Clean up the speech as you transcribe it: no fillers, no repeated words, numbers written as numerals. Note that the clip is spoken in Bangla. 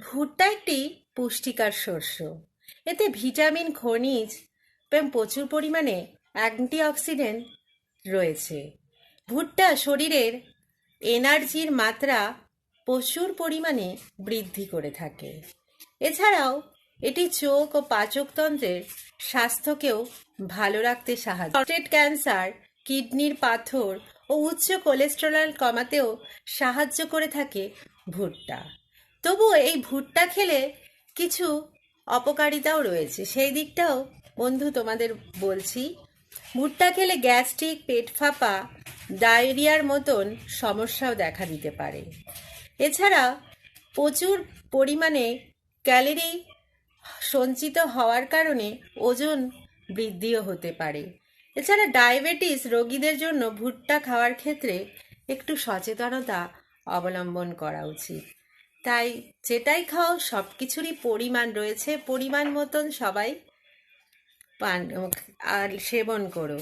ভুট্টা একটি পুষ্টিকর শস্য। এতে ভিটামিন, খনিজ এবং প্রচুর পরিমাণে অ্যান্টিঅক্সিডেন্ট রয়েছে। ভুট্টা শরীরের এনার্জির মাত্রা প্রচুর পরিমাণে বৃদ্ধি করে থাকে। এছাড়াও এটি চোখ ও পাচকতন্ত্রের স্বাস্থ্যকেও ভালো রাখতে সাহায্য করে। প্রস্টেট ক্যান্সার, কিডনির পাথর ও উচ্চ কোলেস্টেরল কমাতেও সাহায্য করে থাকে ভুট্টা। তবুও এই ভুট্টা খেলে কিছু অপকারিতাও রয়েছে, সেই দিকটাও বন্ধু তোমাদের বলছি। ভুট্টা খেলে গ্যাস্ট্রিক, পেট ফাঁপা, ডায়রিয়ার মতন সমস্যাও দেখা দিতে পারে। এছাড়া প্রচুর পরিমাণে ক্যালোরি সঞ্চিত হওয়ার কারণে ওজন বৃদ্ধিও হতে পারে। এছাড়া ডায়াবেটিস রোগীদের জন্য ভুট্টা খাওয়ার ক্ষেত্রে একটু সচেতনতা অবলম্বন করা উচিত। তাই যেটাই খাও সব কিছুরই পরিমাণ রয়েছে, পরিমাণ মতন সবাই পান আর সেবন করো।